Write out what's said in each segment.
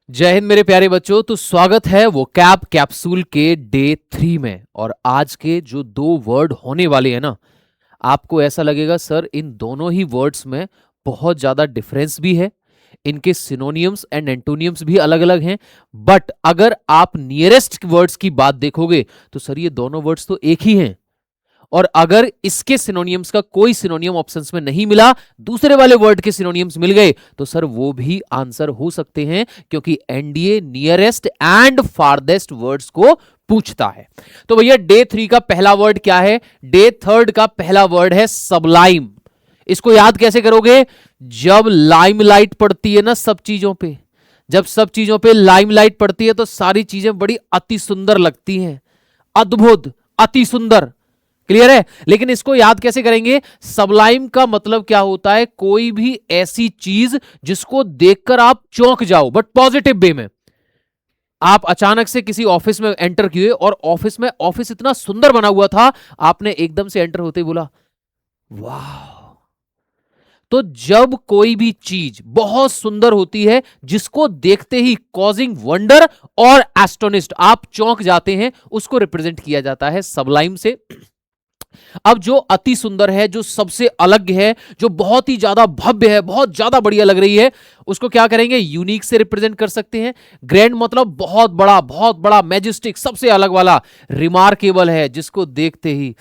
जय हिंद मेरे प्यारे बच्चों। तो स्वागत है वो कैप्सूल के डे 3 में। और आज के जो दो वर्ड होने वाले हैं ना, आपको ऐसा लगेगा सर इन दोनों ही वर्ड्स में बहुत ज्यादा डिफरेंस भी है, इनके सिनोनियम्स एंड एंटोनियम्स भी अलग अलग हैं। बट अगर आप नियरेस्ट वर्ड्स की बात देखोगे तो सर ये दोनों वर्ड्स तो एक ही हैं। और अगर इसके सिनोनियम्स का कोई सिनोनियम ऑप्शंस में नहीं मिला, दूसरे वाले वर्ड के सिनोनियम्स मिल गए, तो सर वो भी आंसर हो सकते हैं, क्योंकि NDA nearest and farthest words को पूछता है। तो भैया डे 3 का पहला वर्ड क्या है? डे 3 का पहला वर्ड है सबलाइम। इसको याद कैसे करोगे? जब लाइमलाइट पड़ती है ना सब चीजों पे, जब सब चीजों पे लाइमलाइट पड़ती है तो सारी चीजें बड़ी अति सुंदर लगती हैं, अद्भुत, अति सुंदर। क्लियर है? लेकिन इसको याद कैसे करेंगे? सबलाइम का मतलब क्या होता है? कोई भी ऐसी चीज जिसको देखकर आप चौंक जाओ, बट पॉजिटिव वे में। आप अचानक से किसी ऑफिस में एंटर किए और ऑफिस में ऑफिस इतना सुंदर बना हुआ था, आपने एकदम से एंटर होते ही बोला वाह। तो जब कोई भी चीज बहुत सुंदर होती है, जिसको देखते ही कॉजिंग वंडर और एस्टोनिस्ट, आप चौंक जाते हैं, उसको रिप्रेजेंट किया जाता है सबलाइम से। अब जो अति सुंदर है, जो सबसे अलग है, जो बहुत ही ज्यादा भव्य है, बहुत ज्यादा बढ़िया लग रही है, उसको क्या करेंगे? यूनिक से रिप्रेजेंट कर सकते हैं। ग्रैंड मतलब बहुत बड़ा, मैजेस्टिक, सबसे अलग वाला। रिमार्केबल है, जिसको देखते ही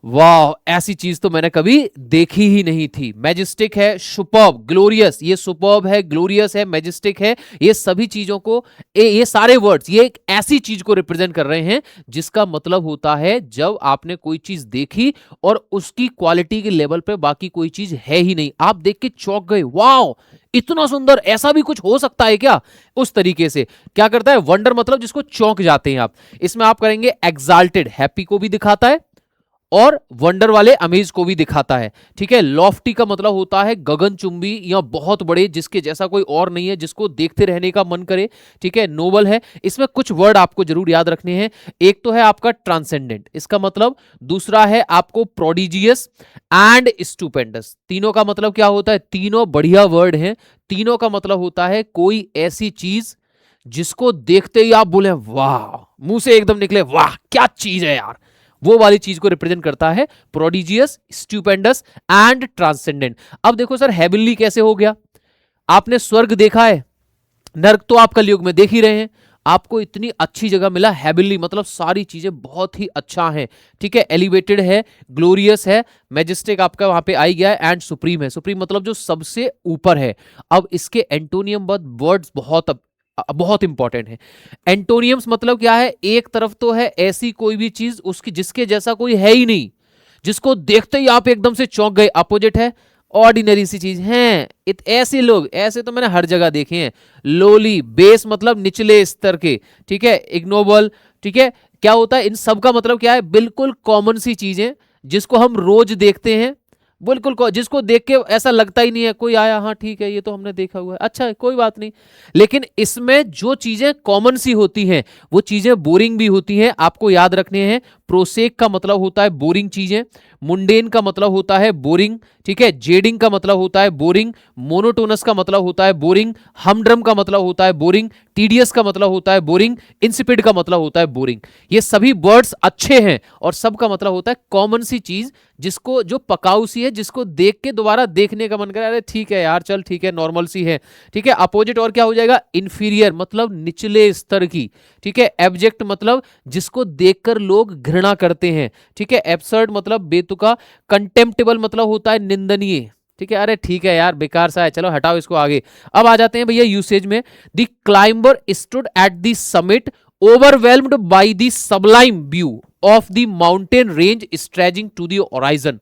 वाह, ऐसी चीज तो मैंने कभी देखी ही नहीं थी। मैजेस्टिक है, सुपर्ब, ग्लोरियस। ये सुपर्ब है, ग्लोरियस है, मैजेस्टिक है। ये सभी चीजों को, ये सारे वर्ड्स ये एक ऐसी चीज को रिप्रेजेंट कर रहे हैं जिसका मतलब होता है जब आपने कोई चीज देखी और उसकी क्वालिटी के लेवल पे बाकी कोई चीज है ही नहीं, आप देख के चौंक गए, वाह इतना सुंदर, ऐसा भी कुछ हो सकता है क्या? उस तरीके से क्या करता है? वंडर मतलब जिसको चौंक जाते हैं आप। इसमें आप करेंगे एक्साल्टेड, हैप्पी को भी दिखाता है और वंडर वाले अमेज को भी दिखाता है। ठीक है। लॉफ्टी का मतलब होता है गगनचुंबी या बहुत बड़े, जिसके जैसा कोई और नहीं है, जिसको देखते रहने का मन करे। ठीक है। नोबल है। इसमें कुछ वर्ड आपको जरूर याद रखने हैं। एक तो है आपका ट्रांसेंडेंट, इसका मतलब। दूसरा है आपको प्रोडिजियस एंड स्टूपेंडस। तीनों का मतलब क्या होता है? तीनों बढ़िया वर्ड हैं। तीनों का मतलब होता है कोई ऐसी चीज जिसको देखते ही आप बोले वाह, मुंह से एकदम निकले वाह क्या चीज है यार, वो वाली चीज को रिप्रेजेंट करता है प्रोडिजियस, स्टूपेंडस एंड ट्रांसेंडेंट। अब देखो सर हेवनली कैसे हो गया? आपने स्वर्ग देखा है, नर्क तो आप कलयुग में देख ही रहे हैं। आपको इतनी अच्छी जगह मिला हेवनली, मतलब सारी चीजें बहुत ही अच्छा हैं। ठीक है। एलिवेटेड है, ग्लोरियस है, मैजेस्टिक आपका वहां पे आई गया है, एंड सुप्रीम है। सुप्रीम मतलब जो सबसे ऊपर है। अब इसके एंटोनियम वर्ड्स बहुत इंपॉर्टेंट है। एंटोनियम्स मतलब क्या है? एक तरफ तो है ऐसी कोई भी चीज उसकी जिसके जैसा कोई है ही नहीं, जिसको देखते ही आप एकदम से चौंक गए। अपोजिट है ऑर्डिनरी सी चीज है। ऐसे लोग, ऐसे तो मैंने हर जगह देखे हैं। लोली, बेस मतलब निचले स्तर के। ठीक है। इग्नोबल। ठीक है। क्या होता है? इन सब का मतलब क्या है? बिल्कुल कॉमन सी चीजें जिसको हम रोज देखते हैं, बिल्कुल जिसको देख के ऐसा लगता ही नहीं है कोई आया, हाँ ठीक है ये तो हमने देखा हुआ है, अच्छा है कोई बात नहीं। लेकिन इसमें जो चीजें कॉमन सी होती हैं वो चीजें बोरिंग भी होती हैं, आपको याद रखने हैं। प्रोसेक का मतलब होता है बोरिंग चीजें। मुंडेन का मतलब होता है बोरिंग। ठीक है। जेडिंग का मतलब होता है बोरिंग। मोनोटोनस का मतलब होता है बोरिंग। हमड्रम का मतलब होता है बोरिंग। टीडियस का मतलब होता है बोरिंग। इंसिपिड का मतलब होता है बोरिंग। ये सभी वर्ड्स अच्छे हैं और सबका मतलब होता है कॉमन सी चीज, जिसको जो पकाऊ सी है, जिसको देख के दोबारा देखने का मन करे, अरे ठीक है यार चल ठीक है, नॉर्मल सी है। ठीक है। अपोजिट और क्या हो जाएगा? इंफीरियर मतलब निचले स्तर की। ठीक है। एब्जेक्ट मतलब जिसको देखकर लोग घृणा करते हैं। ठीक है। एब्सर्ड मतलब बेतुका। कंटेम्प्टेबल मतलब होता है निंदनीय। ठीक है। अरे ठीक है यार बेकार सा है, चलो हटाओ इसको आगे। अब आ जाते हैं भैया यूसेज में। The climber stood at the summit overwhelmed by the sublime view of the mountain range stretching to the horizon.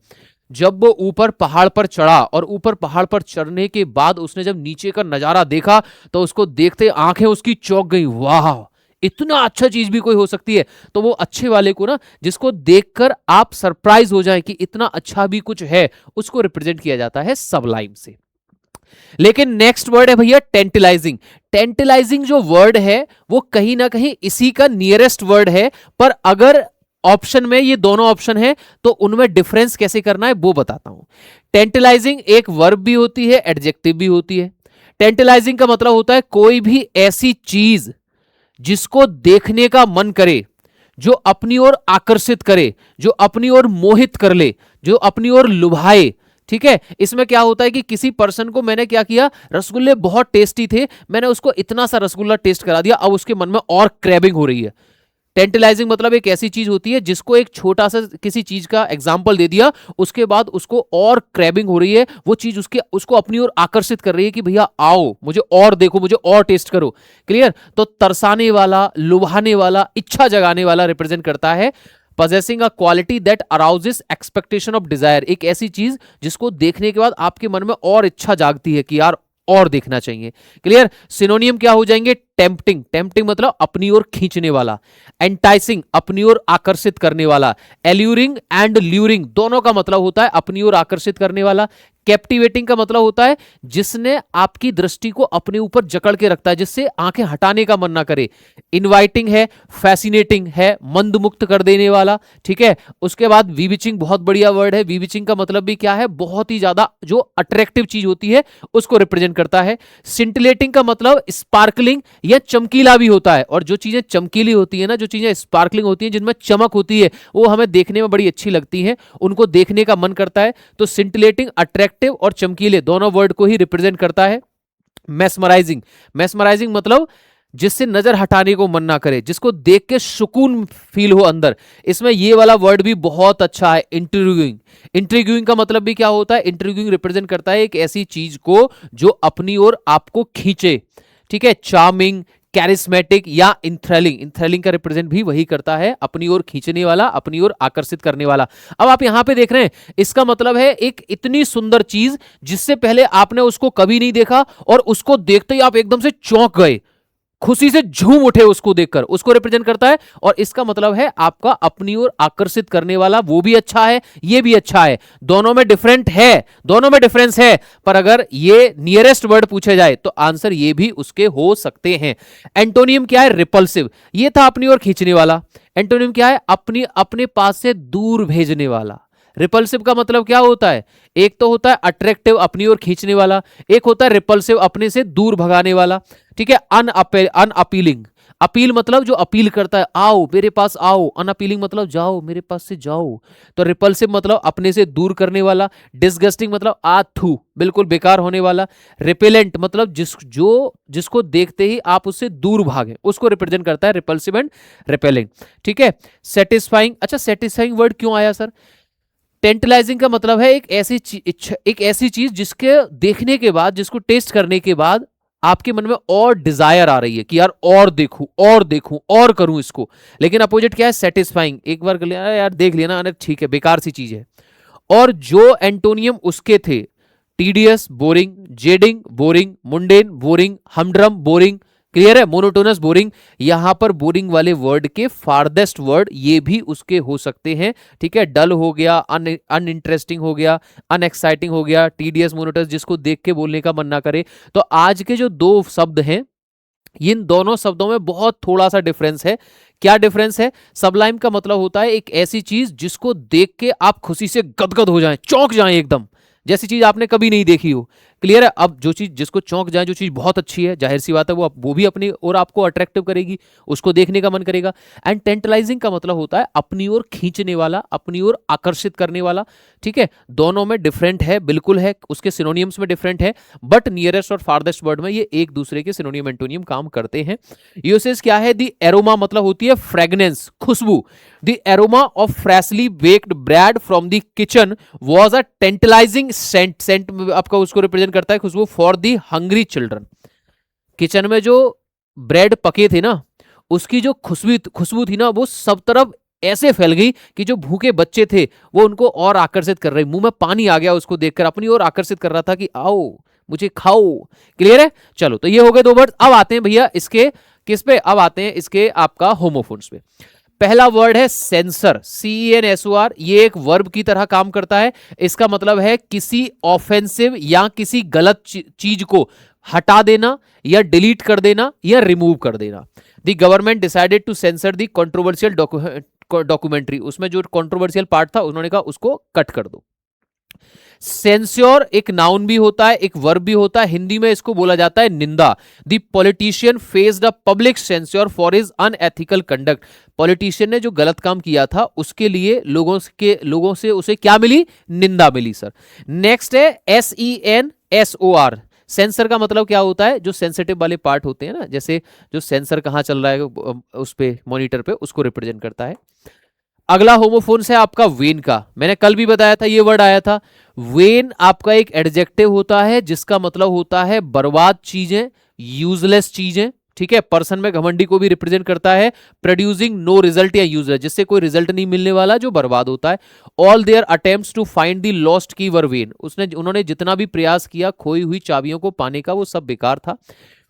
जब वो ऊपर पहाड़ पर चढ़ा और ऊपर पहाड़ पर चढ़ने के बाद उसने जब नीचे का नजारा देखा तो उसको देखते आंखें उसकी चौंक गई, वाह इतना अच्छा चीज भी कोई हो सकती है। तो वो अच्छे वाले को ना, जिसको देखकर आप सरप्राइज हो जाए कि इतना अच्छा भी कुछ है, उसको रिप्रेजेंट किया जाता है सबलाइम से। लेकिन नेक्स्ट वर्ड है भैया टेंटिलाइजिंग। टेंटिलाइजिंग जो वर्ड है वो कहीं ना कहीं इसी का नियरेस्ट वर्ड है, पर अगर ऑप्शन में ये दोनों ऑप्शन है तो उनमें डिफरेंस कैसे करना है वो बताता हूं। टेंटिलाइजिंग एक वर्ब भी होती है, एडजेक्टिव भी होती है। टेंटलाइजिंग का मतलब होता है कोई भी ऐसी चीज जिसको देखने का मन करे, जो अपनी ओर आकर्षित करे, जो अपनी ओर मोहित कर ले, जो अपनी ओर लुभाए। ठीक है, इसमें क्या होता है कि किसी पर्सन को मैंने क्या किया, रसगुल्ले बहुत टेस्टी थे, मैंने उसको इतना सा रसगुल्ला टेस्ट करा दिया, अब उसके मन में और क्रेविंग हो रही है। टेंटलाइजिंग मतलब एक ऐसी चीज होती है जिसको एक छोटा सा किसी चीज का एग्जाम्पल दे दिया, उसके बाद उसको और क्रेविंग हो रही है, वो चीज उसको अपनी ओर आकर्षित कर रही है कि भैया आओ मुझे और देखो, मुझे और टेस्ट करो। क्लियर? तो तरसाने वाला, लुभाने वाला, इच्छा जगाने वाला रिप्रेजेंट करता है possessing a quality that arouses expectation of desire। एक ऐसी चीज जिसको देखने के बाद आपके मन में और इच्छा जागती है कि यार और देखना चाहिए। क्लियर? सिनोनियम क्या हो जाएंगे? टेम्पटिंग, टेम्पटिंग मतलब अपनी ओर खींचने वाला, एंटाइसिंग अपनी ओर आकर्षित करने वाला, एल्यूरिंग एंड ल्यूरिंग दोनों का मतलब होता है अपनी ओर आकर्षित करने वाला, कैप्टिवेटिंग का मतलब होता है जिसने आपकी दृष्टि को अपने ऊपर जकड़ के रखता है, जिससे आंखें हटाने का मन ना करे, इनवाइटिंग है, फैसिनेटिंग है, मंदमुक्त कर देने वाला। ठीक है, उसके बाद विविचिंग बहुत बढ़िया वर्ड है, विविचिंग का मतलब भी क्या है, बहुत ही ज्यादा जो अट्रैक्टिव चीज होती है उसको रिप्रेजेंट करता है। सिंटिलेटिंग का मतलब स्पार्कलिंग या चमकीला भी होता है, और जो चीजें चमकीली होती है ना, जो चीजें स्पार्कलिंग होती है, जिनमें चमक होती है, वो हमें देखने में बड़ी अच्छी लगती हैं, उनको देखने का मन करता है। तो सिंटिलेटिंग अट्रैक्टिव और चमकीले दोनों वर्ड को ही रिप्रेजेंट करता है। मेस्मराइजिंग, मेस्मराइजिंग मतलब जिससे नजर हटाने को मन ना करे, जिसको देख के सुकून फील हो अंदर, इसमें ये वाला वर्ड भी बहुत अच्छा है, इंट्रिग्यूइंग। इंट्रिग्यूइंग का मतलब भी क्या होता है? इंट्रिग्यूइंग रिप्रेजेंट करता है एक ऐसी चीज को जो अपनी ओर आपको खींचे। ठीक है, चार्मिंग, कैरिस्मेटिक या इंथ्रेलिंग, इंथ्रेलिंग का रिप्रेजेंट भी वही करता है, अपनी ओर खींचने वाला, अपनी ओर आकर्षित करने वाला। अब आप यहां पे देख रहे हैं, इसका मतलब है एक इतनी सुंदर चीज जिससे पहले आपने उसको कभी नहीं देखा, और उसको देखते ही आप एकदम से चौंक गए, खुशी से झूम उठे उसको देखकर, उसको रिप्रेजेंट करता है। और इसका मतलब है आपका अपनी ओर आकर्षित करने वाला, वो भी अच्छा है, ये भी अच्छा है, दोनों में डिफरेंट है, दोनों में डिफरेंस है, पर अगर ये नियरेस्ट वर्ड पूछे जाए तो आंसर ये भी उसके हो सकते हैं। एंटोनियम क्या है? रिपल्सिव। ये था अपनी ओर खींचने वाला। एंटोनियम क्या है? अपने पास से दूर भेजने वाला। रिपल्सिव का मतलब क्या होता है? एक तो होता है अट्रैक्टिव, अपनी ओर खींचने वाला, एक होता है रिपल्सिव, अपने से दूर भगाने वाला। ठीक है, अनअपीलिंग, अपील मतलब जो अपील करता है, आओ मेरे पास आओ, अनअपीलिंग मतलब जाओ मेरे पास से जाओ। तो रिपल्सिव मतलब अपने से दूर करने वाला, डिसगस्टिंग मतलब थू, बिल्कुल बेकार होने वाला, रिपेलेंट मतलब जिसको देखते ही आप उससे दूर भागें, उसको रिप्रेजेंट करता है रिपल्सिव एंड रिपेलिंग। ठीक है, सेटिस्फाइंग, अच्छा सेटिस्फाइंग वर्ड क्यों आया सर? टेंटलाइजिंग का मतलब है एक ऐसी चीज जिसके देखने के बाद, जिसको टेस्ट करने के बाद आपके मन में और डिजायर आ रही है कि यार और देखूं और देखूं और करूं इसको। लेकिन अपोजिट क्या है? सेटिस्फाइंग, एक बार कर लिया यार, देख लिया ना, ठीक है, बेकार सी चीज है। और जो एंटोनियम उसके थे, tedious boring, jading boring, mundane boring, humdrum boring. Clear है? Monotonous boring. यहां पर बोरिंग वाले वर्ड के फारदेस्ट वर्ड ये भी उसके हो सकते हैं। ठीक है, डल हो गया, अनइंटरेस्टिंग हो गया, अनएक्साइटिंग हो गया, टीडियस, मोनोटोनस, जिसको देख के बोलने का मन ना करे। तो आज के जो दो शब्द हैं, इन दोनों शब्दों में बहुत थोड़ा सा डिफरेंस है। क्या डिफरेंस है? सबलाइम का मतलब होता है एक ऐसी चीज जिसको देख के आप खुशी से गदगद हो जाएं, चौंक जाएं एकदम, जैसी चीज आपने कभी नहीं देखी हो। क्लियर है? अब जो चीज जिसको चौंक जाए, जो चीज बहुत अच्छी है, जाहिर सी बात है वो भी अपनी और आपको अट्रैक्टिव करेगी, उसको देखने का मन करेगा। एंड टेंटलाइजिंग का मतलब होता है अपनी ओर खींचने वाला, अपनी ओर आकर्षित करने वाला। ठीक है, दोनों में डिफरेंट है, बिल्कुल है, उसके सिनोनियम्स में डिफरेंट है, बट नियरेस्ट और फारदेस्ट वर्ड में ये एक दूसरे के सिनोनियम एंटोनियम काम करते हैं। यूसेज क्या है? दी एरोमा मतलब होती है फ्रेगनेंस, खुशबू। The aroma of freshly baked bread from the kitchen was a tantalising scent. Scent आपका उसको रिप्रेजेंट करता है खुशबू, for the hungry children. Kitchen में जो ब्रेड पके थे ना, उसकी जो खुशबू थी ना, वो सब तरफ ऐसे फैल गई कि जो भूखे बच्चे थे वो उनको और आकर्षित कर रहे, मुंह में पानी आ गया उसको देखकर, अपनी ओर आकर्षित कर रहा था कि आओ मुझे खाओ। क्लियर है? चलो, तो ये हो गए दो वर्ड। अब आते हैं भैया इसके किस पे? अब आते हैं इसके आपका होमोफोन्स पे। पहला वर्ड है सेंसर, CENSOR। ये एक वर्ब की तरह काम करता है। इसका मतलब है किसी ऑफेंसिव या किसी गलत चीज को हटा देना या डिलीट कर देना या रिमूव कर देना। The government decided to sensor the controversial documentary. उसमें जो कंट्रोवर्शियल पार्ट था उन्होंने कहा उसको कट कर दो। सेंस्योर एक नाउन भी होता है, एक वर्ब भी होता है, हिंदी में इसको बोला जाता है निंदा। The politician faced a public censure for his unethical conduct. Politician ने जो गलत काम किया था उसके लिए लोगों से उसे क्या मिली? निंदा मिली सर। नेक्स्ट है SENSOR। सेंसर का मतलब क्या होता है? जो सेंसिटिव वाले पार्ट होते हैं ना, जैसे जो सेंसर कहाँ चल रहा है उस पे मॉनिटर पे, उसको रिप्रेजेंट करता है। अगला होमोफोन्स है आपका वेन का। मैंने कल भी बताया था, ये वर्ड आया था। वेन आपका एक एडजेक्टिव होता है जिसका मतलब होता है बर्बाद चीजें, यूजलेस चीजें। ठीक है, पर्सन में घमंडी को भी रिप्रेजेंट करता है। प्रोड्यूसिंग नो रिजल्ट या यूजलेस, जिससे कोई रिजल्ट नहीं मिलने वाला, जो बर्बाद होता है। All their attempts to find the lost key were when. उन्होंने जितना भी प्रयास किया खोई हुई चाबियों को पाने का, वो सब बेकार था।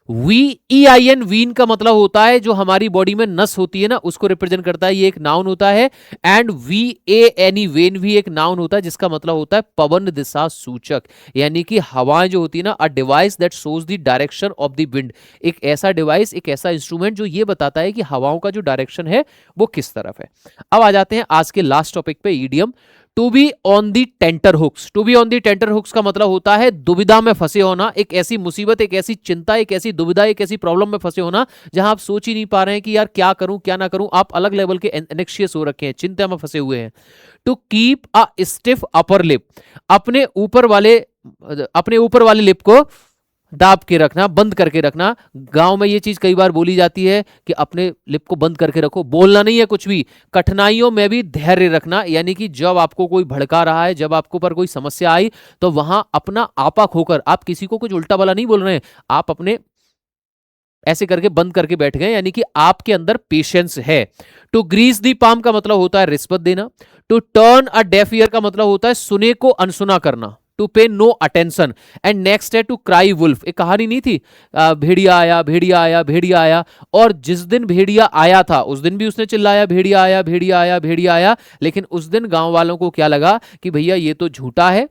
VEIN, वीन का मतलब होता है जो हमारी बॉडी में नस होती है ना, उसको रिप्रेजेंट करता है, ये एक नाउन होता है। एंड VANE, वेन भी एक नाउन होता है जिसका मतलब होता है पवन दिशा सूचक, यानी कि हवाएं जो होती है ना, a device that shows the direction of the wind. एक ऐसा डिवाइस, एक ऐसा इंस्ट्रूमेंट जो ये बताता है कि हवाओं का जो डायरेक्शन है वो किस तरफ है। अब आ जाते हैं आज के लास्ट टॉपिक पे, idiom. To be on the tenterhooks. To be on the tenterhooks का मतलब होता है दुविधा में फंसे होना, एक ऐसी मुसीबत, एक ऐसी चिंता, एक ऐसी दुविधा, एक ऐसी प्रॉब्लम में फंसे होना जहां आप सोच ही नहीं पा रहे हैं कि यार क्या करूं क्या ना करूं। आप अलग लेवल के एनेक्शियस हो रखे हैं, चिंता में फंसे हुए हैं। To keep a stiff upper lip, अपने ऊपर वाले लिप को दाब के रखना, बंद करके रखना। गांव में ये चीज कई बार बोली जाती है कि अपने लिप को बंद करके रखो, बोलना नहीं है कुछ भी। कठिनाइयों में भी धैर्य रखना, यानी कि जब आपको कोई भड़का रहा है, जब आपको पर कोई समस्या आई, तो वहां अपना आपा खोकर, आप किसी को कुछ उल्टा वाला नहीं बोल रहे हैं, आप अपने ऐसे करके बंद करके बैठ गए, यानी कि आपके अंदर पेशेंस है। टू ग्रीस दी पाम का मतलब होता है रिश्वत देना। To turn a deaf ear का मतलब होता है सुने को अनसुना करना, टू पे नो अटेंशन। एंड नेक्स्ट है टू क्राई वुल्फ। एक कहानी नहीं थी, भेड़िया आया, भेड़िया आया, भेड़िया आया, और जिस दिन भेड़िया आया था उस दिन भी उसने चिल्लाया भेड़िया आया, भेड़िया आया, भेड़िया आया। लेकिन उस दिन गांव वालों को क्या लगा कि भैया ये तो झूठा है,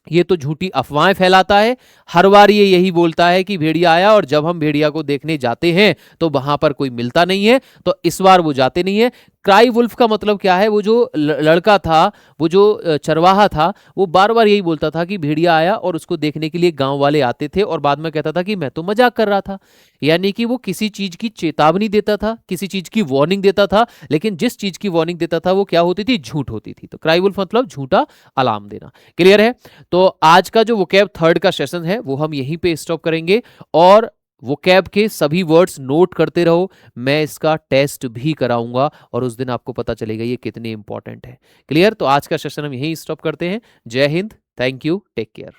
ये तो झूठी अफवाहें फैलाता है। हर बार ये यही बोलता है कि भेड़िया आया, और जब हम भेड़िया को देखने जाते हैं तो वहां पर कोई मिलता नहीं है, तो इस बार वो जाते नहीं है। क्राई वुल्फ का मतलब क्या है? वो जो लड़का था, वो जो चरवाहा था, वो बार बार यही बोलता था कि भेड़िया आया, और उसको देखने के लिए गांव वाले आते थे, और बाद में कहता था कि मैं तो मजाक कर रहा था। यानी कि वो किसी चीज की चेतावनी देता था, किसी चीज की वार्निंग देता था, लेकिन जिस चीज की वार्निंग देता था वो क्या होती थी? झूठ होती थी। तो क्राई वुल्फ मतलब झूठा अलार्म देना। क्लियर है? तो आज का जो वोकैब थर्ड का सेशन है वो हम यहीं पे स्टॉप करेंगे, और वोकैब के सभी वर्ड्स नोट करते रहो। मैं इसका टेस्ट भी कराऊंगा, और उस दिन आपको पता चलेगा ये कितने इंपॉर्टेंट है। क्लियर? तो आज का सेशन हम यहीं स्टॉप करते हैं। Jai Hind, thank you, take care.